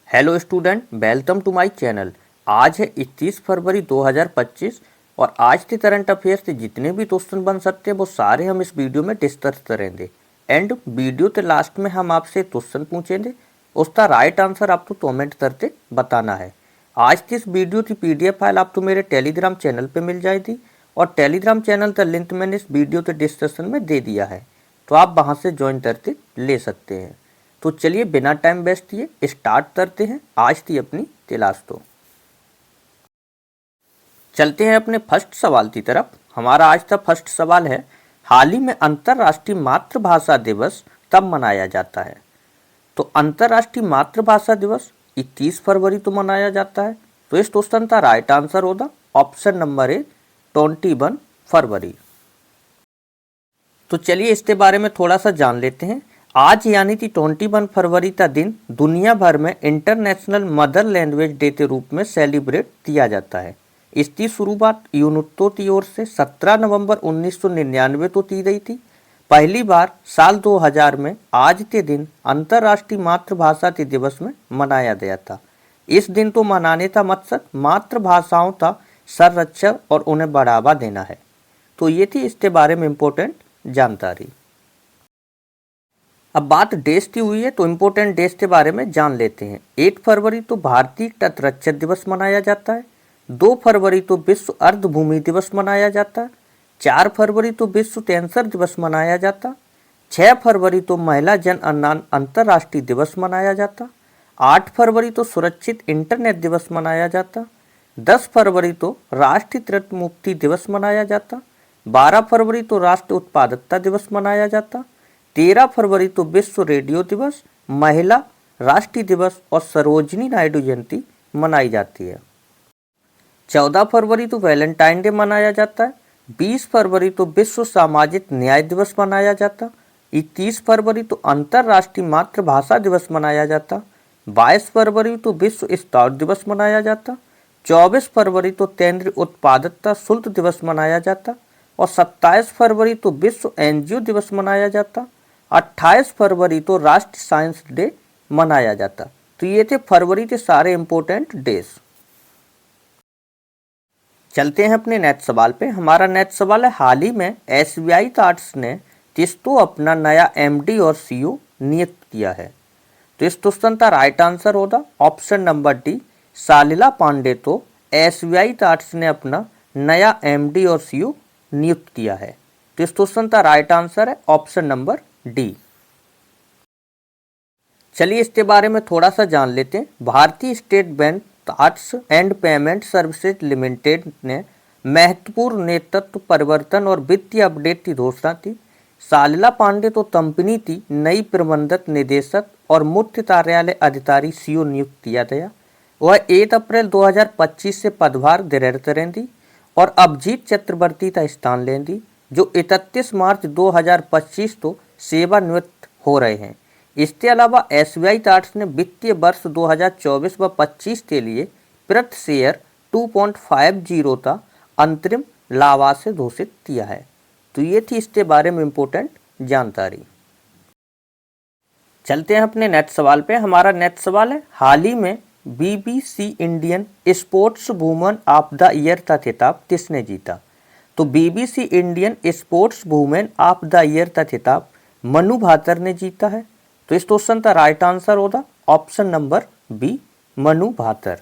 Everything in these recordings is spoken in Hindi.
Hello student, welcome to my channel. आज है 31 फरवरी 2025 और आज के करंट अफेयर्स से जितने भी क्वेश्चन बन सकते हैं वो सारे हम इस वीडियो में डिस्कस करेंगे। एंड वीडियो के लास्ट में हम आपसे क्वेश्चन पूछेंगे, उसका राइट आंसर आपको कमेंट करके बताना है। आज की इस वीडियो की PDF फाइल आपको मेरे टेलीग्राम चैनल पर मिल जाएगी और टेलीग्राम चैनल का लिंक मैंने इस वीडियो के डिस्क्रिप्शन में दे दिया है, तो आप वहाँ से ज्वाइन करके ले सकते हैं। तो चलिए बिना टाइम वेस्ट किए स्टार्ट करते हैं आज की अपनी क्लास। तो चलते हैं अपने फर्स्ट सवाल की तरफ। हमारा आज का फर्स्ट सवाल है, हाल ही में अंतर्राष्ट्रीय मातृभाषा दिवस कब मनाया जाता है? तो अंतर्राष्ट्रीय मातृभाषा दिवस 31 फरवरी को मनाया जाता है। तो इस क्वेश्चन का राइट आंसर होगा ऑप्शन नंबर ए 21 फरवरी। तो चलिए इसके बारे में थोड़ा सा जान लेते हैं। आज यानी कि 21 फरवरी का दिन दुनिया भर में इंटरनेशनल मदर लैंग्वेज डे के रूप में सेलिब्रेट किया जाता है। इसकी शुरुआत यूनेस्को की ओर से 17 नवंबर 1999 को की गई थी। पहली बार साल 2000 में आज के दिन अंतर्राष्ट्रीय मातृभाषा के दिवस में मनाया गया था। इस दिन को मनाने का मकसद मातृभाषाओं का संरक्षण और उन्हें बढ़ावा देना है। तो ये थी इसके बारे में इम्पोर्टेंट जानकारी। अब बात देश की हुई है तो इम्पोर्टेंट देश के बारे में जान लेते हैं। 1 फरवरी तो भारतीय तटरक्षक दिवस मनाया जाता है। 2 फरवरी तो विश्व अर्धभूमि दिवस मनाया जाता है। 4 फरवरी तो विश्व कैंसर दिवस मनाया जाता। 6 फरवरी तो महिला जन अंतर्राष्ट्रीय दिवस मनाया जाता। 8 फरवरी तो सुरक्षित इंटरनेट दिवस मनाया जाता। 10 फरवरी तो राष्ट्रीय तृण मुक्ति दिवस मनाया जाता। 12 फरवरी तो राष्ट्रीय उत्पादकता दिवस मनाया जाता। 13 फरवरी तो विश्व रेडियो दिवस, महिला राष्ट्रीय दिवस और सरोजिनी नायडू जयंती मनाई जाती है। 14 फरवरी तो वैलेंटाइन डे मनाया जाता है। 20 फरवरी तो विश्व सामाजिक न्याय दिवस मनाया जाता। 21 फरवरी तो अंतर्राष्ट्रीय मातृभाषा दिवस मनाया जाता। 22 फरवरी तो विश्व स्काउट दिवस मनाया जाता। 24 फरवरी तो केंद्रीय उत्पादकता शुल्क दिवस मनाया जाता और 27 फरवरी तो विश्व NGO दिवस मनाया जाता। 28 फरवरी तो राष्ट्रीय साइंस डे मनाया जाता। तो ये थे फरवरी के सारे इंपॉर्टेंट डेज। चलते हैं अपने नेक्स्ट सवाल पे। हमारा नेक्स्ट सवाल है, हाल ही में SBI कार्ड्स ने किसको अपना नया MD और CEO नियुक्त किया है? तो इस क्वेश्चन का राइट आंसर होगा ऑप्शन नंबर डी, सालिला पांडे को SBI कार्ड्स ने अपना नया MD और CEO नियुक्त किया है। तो इस क्वेश्चन का राइट आंसर है ऑप्शन नंबर डी। चलिए इसके बारे में थोड़ा सा जान लेते हैं। भारतीय state bank cards and payment services limited ने महत्वपूर्ण नेतृत्व परिवर्तन और वित्तीय अपडेट की घोषणा की। सालिला पांडे तो कंपनी की नई प्रबंधक निदेशक और मुख्य कार्यालय अधिकारी CEO नियुक्त किया गया। वह 1 अप्रैल 2025 से पदभार ग्रहण करेंगी और अभिजीत चक्रवर्ती का स्थान लेंगी, जो 31 मार्च 2025 को सेवानिवृत्त हो रहे हैं। इसके अलावा SBI कार्ड्स ने वित्तीय वर्ष 2024 व 25 के लिए प्रति शेयर 2.50 का अंतरिम लाभांश घोषित किया है। तो ये थी इसके बारे में इम्पोर्टेंट जानकारी। चलते हैं अपने नेक्स्ट सवाल पे। हमारा नेक्स्ट सवाल है, हाल ही में BBC Indian sports women of the year का खिताब किसने जीता? तो BBC Indian sports women of the year का खिताब मनु भाकर ने जीता है। तो इस क्वेश्चन का राइट आंसर होगा option number B, Manu Bhaker.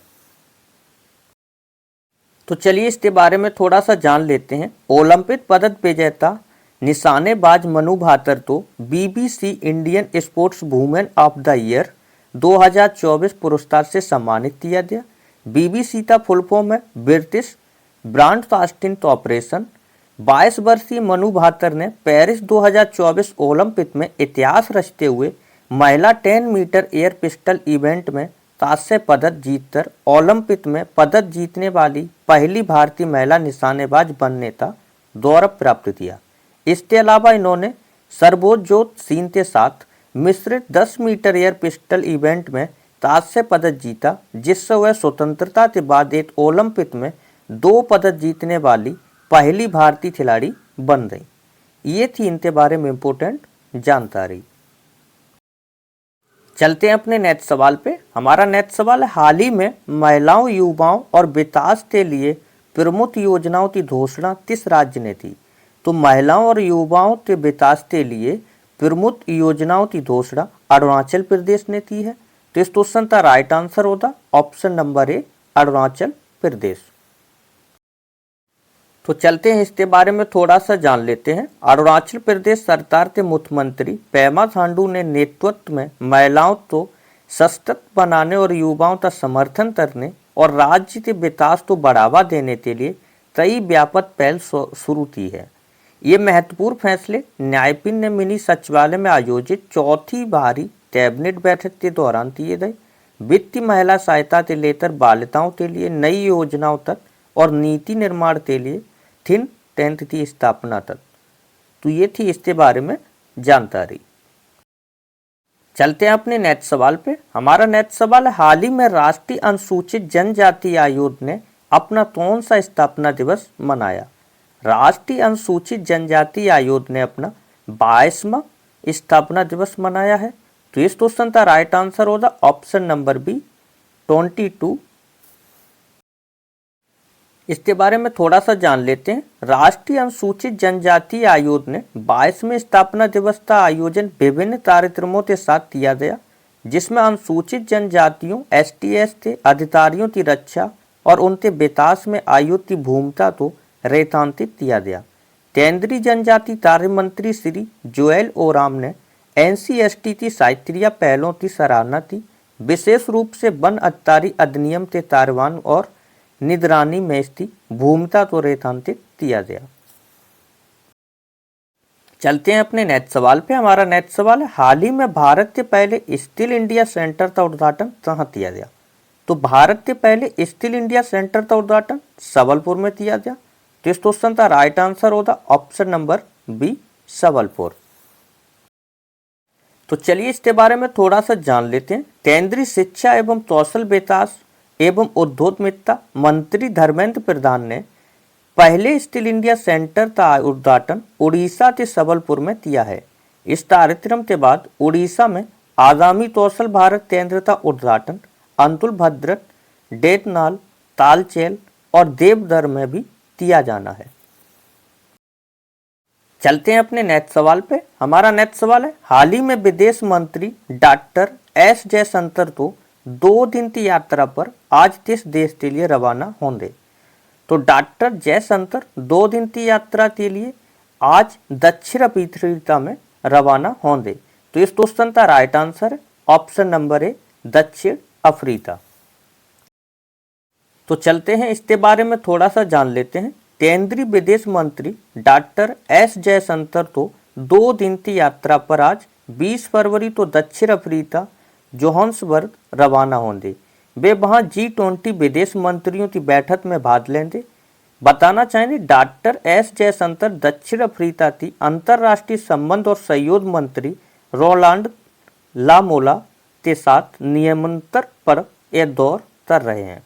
तो चलिए इसके बारे में थोड़ा सा जान लेते हैं। ओलंपिक पदक विजेता निशानेबाज मनु भाकर को BBC Indian sports women of the year 2024 पुरस्कार से सम्मानित किया गया। BBC का फुल फॉर्म है ब्रिटिश ब्रॉडकास्टिंग कॉर्पोरेशन। 22 वर्षीय मनु भाकर ने पेरिस 2024 ओलंपिक में इतिहास रचते हुए महिला 10 मीटर एयर पिस्टल इवेंट में कांस्य पदक जीतकर ओलंपिक में पदक जीतने वाली पहली भारतीय महिला निशानेबाज बनने का गौरव प्राप्त किया। इसके अलावा इन्होंने सर्वोज्जोत सिंह के साथ मिश्रित 10 मीटर एयर पिस्टल इवेंट में कांस्य पदक जीता, जिससे वह स्वतंत्रता के बाद एक ओलंपिक में 2 पदक जीतने वाली पहली भारतीय खिलाड़ी बन गई। ये थी इनके बारे में इम्पोर्टेंट जानकारी। चलते हैं अपने नेक्स्ट सवाल पे। हमारा नेक्स्ट सवाल है, हाल ही में महिलाओं, युवाओं और विकास के लिए प्रमुख योजनाओं की घोषणा किस राज्य ने की? तो महिलाओं और युवाओं के विकास के लिए प्रमुख योजनाओं की घोषणा अरुणाचल प्रदेश ने की है। तो इस क्वेश्चन का राइट आंसर होगा option number A, Arunachal Pradesh. तो चलते हैं इसके बारे में थोड़ा सा जान लेते हैं। अरुणाचल प्रदेश सरकार के मुख्यमंत्री पेमा खांडू ने नेतृत्व में महिलाओं को सशक्त बनाने और युवाओं का समर्थन करने और राज्य के विकास को बढ़ावा देने के लिए कई व्यापक पहल शुरू की है। ये महत्वपूर्ण फैसले न्यायपीठ ने मिनी सचिवालय में आयोजित चौथी बारी कैबिनेट बैठक के दौरान किए गए। वित्तीय महिला सहायता से लेकर बालिकाओं के लिए नई योजनाओं तक और नीति निर्माण के लिए थिंक टैंक की स्थापना तक। तो ये थी इसके बारे में जानकारी। चलते हैं अपने नेक्स्ट सवाल पे। हमारा नेक्स्ट सवाल है, हाल ही में राष्ट्रीय अनुसूचित जनजाति आयोग ने अपना कौन सा स्थापना दिवस मनाया? राष्ट्रीय अनुसूचित जनजाति आयोग ने अपना 22वां स्थापना दिवस मनाया है। तो इस क्वेश्चन का राइट आंसर होगा ऑप्शन नंबर बी, 22। इसके बारे में थोड़ा सा जान लेते हैं। राष्ट्रीय अनुसूचित जनजाति आयोग ने 22वें स्थापना दिवस का आयोजन विभिन्न कार्यक्रमों के साथ किया गया, जिसमें अनुसूचित जनजातियों STS के अधिकारियों की रक्षा और उनके विकास में आयोग की भूमिका को रेखांकित किया गया। केंद्रीय जनजाति कार्य मंत्री श्री जोएल ओराम ने NC/ST की साइत्रिया पहलों की सराहना की, विशेष रूप से वन अधिकारी अधिनियम के कार्यान्वयन और निगरानी में इसकी भूमिका को रेखांकित किया गया। चलते हैं अपने नेक्स्ट सवाल पे। हमारा नेक्स्ट सवाल है, हाल ही में भारत के पहले स्किल इंडिया सेंटर का उद्घाटन कहाँ किया गया? तो भारत के पहले स्किल इंडिया सेंटर का उद्घाटन सबलपुर में किया गया। तो इस क्वेश्चन का राइट आंसर होगा ऑप्शन नंबर बी, सबलपुर। तो चलिए इसके बारे में थोड़ा सा जान लेते हैं। केंद्रीय शिक्षा एवं कौशल विकास एवं उद्योग मित्रता मंत्री धर्मेंद्र प्रधान ने पहले स्किल इंडिया सेंटर का उद्घाटन उड़ीसा के सबलपुर में किया है। इस कार्यक्रम के बाद उड़ीसा में आगामी कौशल भारत केंद्र का उद्घाटन अंतुल भद्रक, डेटनाल, तालचेल और देवदर में भी किया जाना है। चलते हैं अपने नेक्स्ट सवाल पे। हमारा नेक्स्ट सवाल है, हाल ही में विदेश मंत्री डॉक्टर S जयशंकर को 2 दिन की यात्रा पर आज किस देश के लिए रवाना होंगे? तो डॉक्टर जयशंकर 2 दिन की यात्रा के लिए आज दक्षिण अफ्रीका में रवाना होंगे। तो इस क्वेश्चन का राइट आंसर है ऑप्शन नंबर ए, दक्षिण अफ्रीका। तो चलते हैं इसके बारे में थोड़ा सा जान लेते हैं। केंद्रीय विदेश मंत्री डॉक्टर S जयशंकर को 2 दिन की यात्रा पर आज 20 फरवरी को दक्षिण अफ्रीका जोहान्सबर्ग रवाना होंगे। वे वहां G20 विदेश मंत्रियों की बैठक में भाग लेंगे। बताना चाहेंगे, डॉक्टर S जयशंकर दक्षिण अफ्रीका की अंतर्राष्ट्रीय संबंध और सहयोग मंत्री रोलांड लामोला के साथ नियमंत्रण पर यह दौर कर रहे हैं।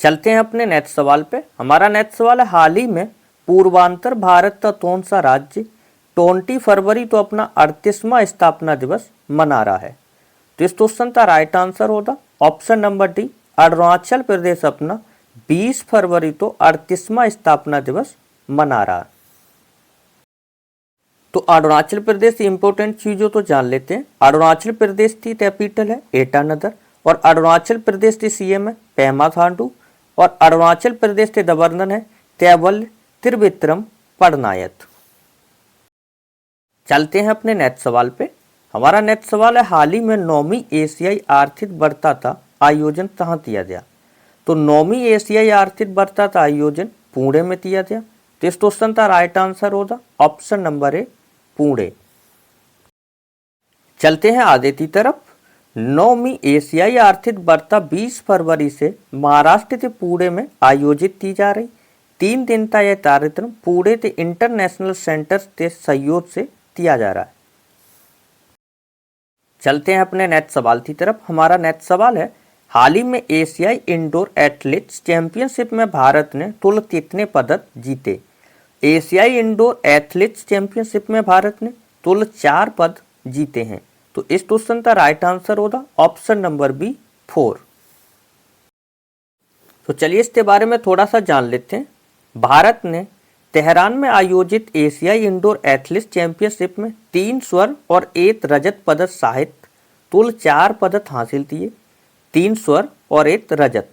चलते हैं अपने नेक्स्ट सवाल पे। हमारा नेक्स्ट सवाल है, हाल ही में पूर्वांतर भारत का कौन सा राज्य 20 फरवरी को अपना 38वां स्थापना दिवस मना रहा है? तो इस क्वेश्चन का राइट आंसर होगा option number D, Arunachal Pradesh अपना 20 फरवरी को 38वां स्थापना दिवस मना रहा है। तो अरुणाचल प्रदेश की इंपॉर्टेंट चीजों तो जान लेते हैं। अरुणाचल प्रदेश की कैपिटल है ईटानगर और अरुणाचल प्रदेश की CM है पेमा खांडू और अरुणाचल प्रदेश के गवर्नर है कैवल्य त्रिविक्रम पटनायक। चलते हैं अपने नेक्स्ट सवाल पे। हमारा नेक्स्ट सवाल है, हाल ही में 9वीं एशियाई आर्थिक वार्ता का आयोजन कहाँ किया गया? तो 9वीं एशियाई आर्थिक वार्ता का आयोजन पुणे में किया गया। तो इस क्वेश्चन का राइट आंसर होगा ऑप्शन नंबर ए, पुणे। चलते हैं आगे की तरफ। 9वीं एशियाई आर्थिक वार्ता 20 फरवरी से महाराष्ट्र के पुणे में आयोजित की जा रही। 3 दिन का यह कार्यक्रम पुणे के इंटरनेशनल सेंटर के सहयोग से किया जा रहा है। चलते हैं अपने नेक्स्ट सवाल की तरफ। हमारा नेक्स्ट सवाल है, हाल ही में एशियाई इंडोर एथलेटिक्स चैंपियनशिप में भारत ने कुल कितने पदक जीते? एशियाई इंडोर एथलेटिक्स चैंपियनशिप में भारत ने कुल 4 पद जीते हैं। तो इस क्वेश्चन का राइट आंसर होगा ऑप्शन नंबर बी 4। तो चलिए इसके बारे में थोड़ा सा जान लेते हैं। भारत ने तेहरान में आयोजित एशियाई इंडोर एथलेटिक्स चैंपियनशिप में 3 स्वर्ण और 1 रजत पदक सहित कुल 4 पदक हासिल किए। 3 स्वर्ण और 1 रजत।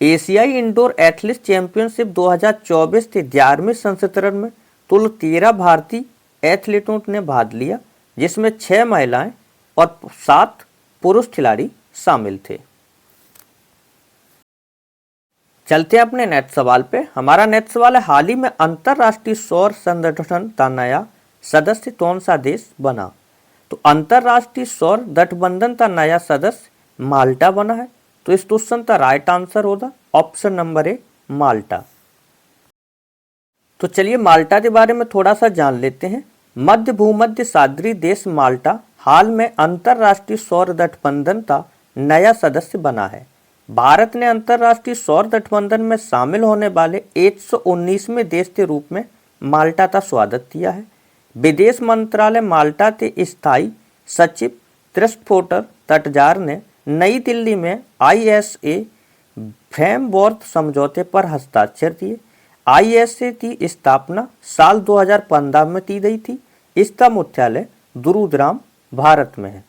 एशियाई इंडोर एथलेटिक्स चैंपियनशिप 2024 के 11वें संस्करण में कुल 13 भारतीय एथलीटों ने भाग लिया, जिसमें 6 महिलाएं और 7 पुरुष खिलाड़ी शामिल थे। चलते हैं अपने नेक्स्ट सवाल पे। हमारा नेक्स्ट सवाल है, हाल ही में अंतरराष्ट्रीय सौर संगठन का नया सदस्य कौन सा देश बना? तो अंतरराष्ट्रीय सौर गठबंधन का नया सदस्य माल्टा बना है। तो इस क्वेश्चन का राइट आंसर होगा ऑप्शन नंबर ए माल्टा। तो चलिए माल्टा के बारे में थोड़ा सा जान लेते हैं। मध्य भूमध्य सागरीय देश माल्टा हाल में अंतरराष्ट्रीय सौर गठबंधन का नया सदस्य बना है। भारत ने अंतरराष्ट्रीय सौर गठबंधन में शामिल होने वाले 119वें देश के रूप में माल्टा का स्वागत किया है। विदेश मंत्रालय माल्टा के स्थायी सचिव क्रिस्टोफर तटजार ने नई दिल्ली में ISA फ्रेमवर्क समझौते पर हस्ताक्षर किए। ISA की स्थापना साल 2015 में की गई थी। इसका मुख्यालय गुरुग्राम भारत में है।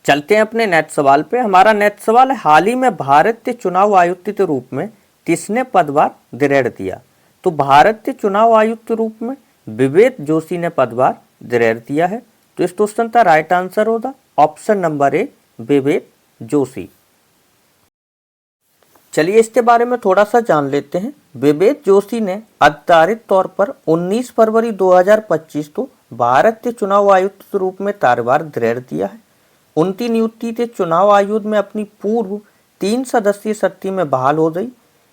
चलते हैं अपने नेक्स्ट सवाल पे। हमारा नेक्स्ट सवाल है, हाल ही में भारत के चुनाव आयुक्त के रूप में किसने पदभार ग्रहण किया? तो भारत के चुनाव आयुक्त के रूप में विवेक जोशी ने पदभार ग्रहण किया है। तो इस क्वेश्चन का राइट आंसर होगा option number A Vivek Joshi. चलिए इसके बारे में थोड़ा सा जान लेते हैं। विवेक जोशी ने आधिकारिक तौर पर 19 फरवरी 2025 को भारत के चुनाव आयुक्त के रूप में कार्यभार ग्रहण किया है। उनकी नियुक्ति के चुनाव आयोग में अपनी पूर्व 3 सदस्यीय समिति में बहाल हो गई,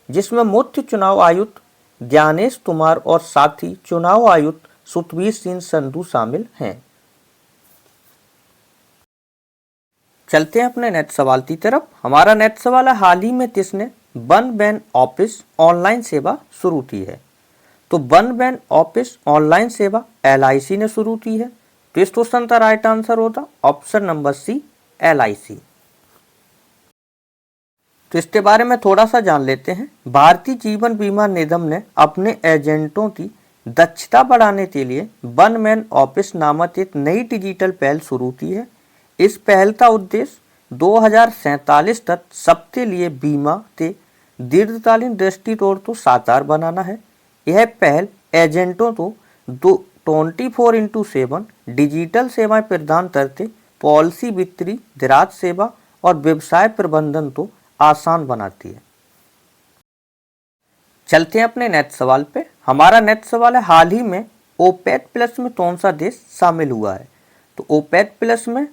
जिसमें मुख्य चुनाव आयुक्त ज्ञानेश कुमार और साथी चुनाव आयुक्त सुखबीर सिंह संधू शामिल हैं। चलते हैं अपने नेक्स्ट सवाल की तरफ। हमारा नेक्स्ट सवाल है, हाल ही में किसने वन बैन ऑफिस ऑनलाइन सेवा शुरू की है? तो वन बैन ऑफिस ऑनलाइन सेवा LIC ने शुरू की है। तो इस क्वेश्चन का राइट आंसर होता ऑप्शन नंबर सी LIC। तो इसके बारे में थोड़ा सा जान लेते हैं। भारतीय जीवन बीमा निगम ने अपने एजेंटों की दक्षता बढ़ाने के लिए वन मैन ऑफिस नामक एक नई डिजिटल पहल शुरू की है। इस पहल का उद्देश्य 2047 तक सबके लिए बीमा के दीर्घकालीन दृष्टिकोण को साकार बनाना है। यह पहल एजेंटों को 24/7 डिजिटल सेवाएं प्रदान करते पॉलिसी वित्तीय ग्राहक सेवा और व्यवसाय प्रबंधन को आसान बनाती है। चलते हैं अपने नेक्स्ट सवाल पे। हमारा नेक्स्ट सवाल है, हाल ही में ओपेक प्लस में कौन सा देश शामिल हुआ है? तो ओपेक प्लस में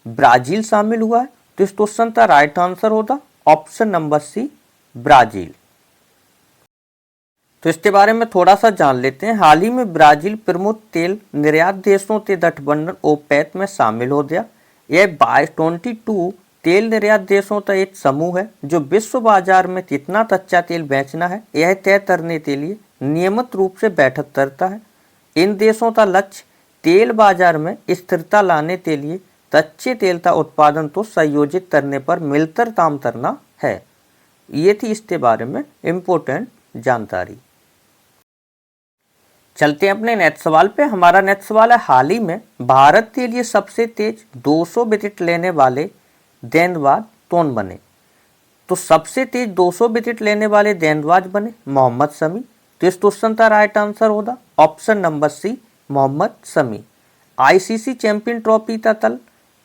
ब्राजील शामिल हुआ है। तो इस क्वेश्चन का राइट आंसर होगा ऑप्शन नंबर सी ब्राजील। तो इसके बारे में थोड़ा सा जान लेते हैं। हाल ही में ब्राजील प्रमुख तेल निर्यात देशों के गठबंधन ओपेक में शामिल हो गया। यह 22 तेल निर्यात देशों का एक समूह है जो विश्व बाजार में कितना कच्चा तेल बेचना है यह तय करने के लिए नियमित रूप से बैठक करता है। इन देशों का लक्ष्य तेल बाजार में स्थिरता लाने के लिए कच्चे तेल का उत्पादन को संयोजित करने पर मिलकर काम करना है। ये थी इसके बारे में इम्पोर्टेंट जानकारी। चलते हैं अपने नेक्स्ट सवाल पे। हमारा नेक्स्ट सवाल है, हाल ही में भारत के लिए सबसे तेज 200 विकेट लेने वाले गेंदबाज कौन बने? तो सबसे तेज 200 विकेट लेने वाले गेंदबाज बने मोहम्मद शमी। तो इस क्वेश्चन का राइट आंसर होगा option number C Mohammed Shami. ICC champion trophy का कल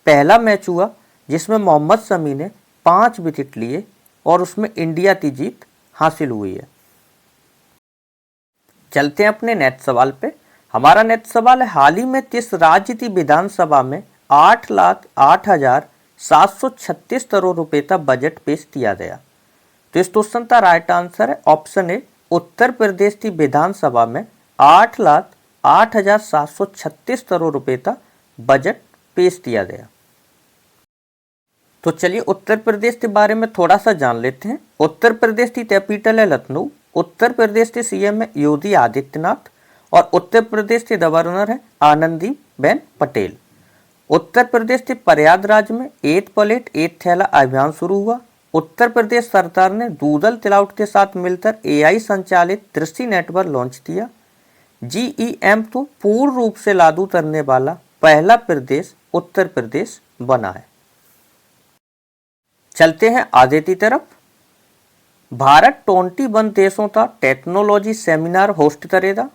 पहला मैच हुआ जिसमें मोहम्मद शमी ने 5 विकेट लिए और उसमें इंडिया की जीत हासिल हुई है। चलते हैं अपने नेक्स्ट सवाल पे। हमारा नेक्स्ट सवाल है, हाल ही में किस राज्य की विधानसभा में 8,08,736 करोड़ रुपए का बजट पेश किया गया? तो इस क्वेश्चन का राइट आंसर है ऑप्शन ए उत्तर प्रदेश की विधानसभा में 8,08,736 करोड़ रुपए का बजट पेश किया गया। तो चलिए उत्तर प्रदेश के बारे में थोड़ा सा जान लेते हैं। उत्तर प्रदेश की कैपिटल है लखनऊ। उत्तर प्रदेश के CM है योगी आदित्यनाथ और उत्तर प्रदेश के गवर्नर है आनंदीबेन पटेल। उत्तर प्रदेश के प्रयाग राज्य में एक प्लेट एक थैला अभियान शुरू हुआ। उत्तर प्रदेश सरकार ने दूधल क्लाउड के साथ मिलकर एआई संचालित कृषि नेटवर्क लॉन्च किया। जीईएम तो पूर्ण रूप से लागू करने वाला पहला प्रदेश उत्तर प्रदेश बना है। चलते हैं आगे की तरफ। भारत 21 देशों का टेक्नोलॉजी सेमिनार होस्ट करेगा।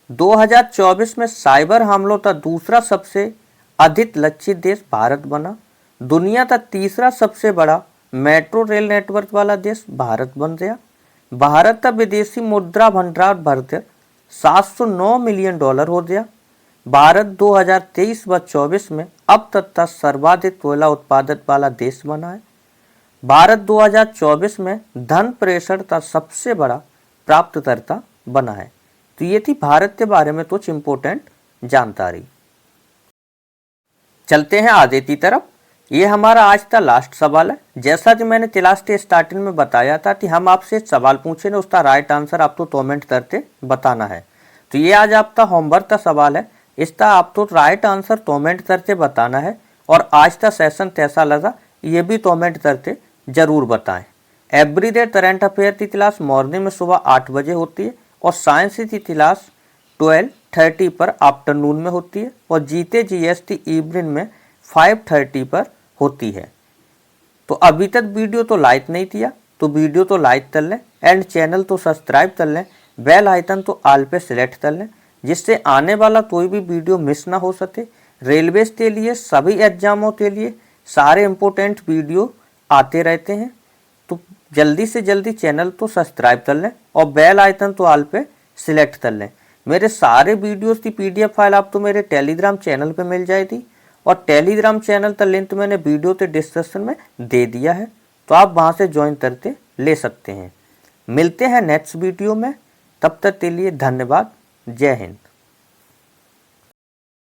2024 में साइबर हमलों का दूसरा सबसे अधिक लक्षित देश भारत बना। दुनिया का तीसरा सबसे बड़ा मेट्रो रेल नेटवर्क वाला देश भारत बन गया। भारत का विदेशी मुद्रा भंडार बढ़कर $709 मिलियन हो गया। भारत 2023 व 24 में अब तक का सर्वाधिक कोयला उत्पादक वाला देश बना है। भारत 2024 में धन प्रेषण का सबसे बड़ा प्राप्तकर्ता बना है। तो ये थी भारत के बारे में कुछ इंपॉर्टेंट जानकारी। चलते हैं आगे की तरफ। ये हमारा आज का लास्ट सवाल है। जैसा कि मैंने क्लास के स्टार्टिंग में बताया था कि हम आपसे एक सवाल पूछेंगे, उसका राइट आंसर आपको कमेंट करके बताना है। तो ये आज आपका होमवर्क का सवाल है, इसका आपको राइट आंसर कमेंट करके बताना है। और आज का सेशन कैसा लगा ये भी कमेंट करके जरूर बताएं। एवरीडे करंट अफेयर की क्लास मॉर्निंग में सुबह 8 बजे होती है और साइंस की क्लास 12:30 पर आफ्टरनून में होती है और जीके जीएस की इवनिंग में 5:30 पर होती है। तो अभी तक वीडियो तो लाइक नहीं किया तो वीडियो तो लाइक कर लें एंड चैनल तो सब्सक्राइब कर लें, बेल आइकन तो ऑल पे सिलेक्ट कर लें, जिससे आने वाला कोई भी वीडियो मिस ना हो सके। रेलवे के लिए सभी एग्जामों के लिए सारे इम्पोर्टेंट वीडियो आते रहते हैं। तो जल्दी से जल्दी चैनल तो सब्सक्राइब कर लें और बेल आइकन तो ऑल पे सिलेक्ट कर लें। मेरे सारे वीडियोस की पीडीएफ फाइल आपको मेरे टेलीग्राम चैनल पे मिल जाएगी और टेलीग्राम चैनल का लिंक मैंने वीडियो के डिस्क्रिप्शन में दे दिया है, तो आप वहां से ज्वाइन करके ले सकते हैं। मिलते हैं नेक्स्ट वीडियो में, तब तक के लिए धन्यवाद। जय हिंद।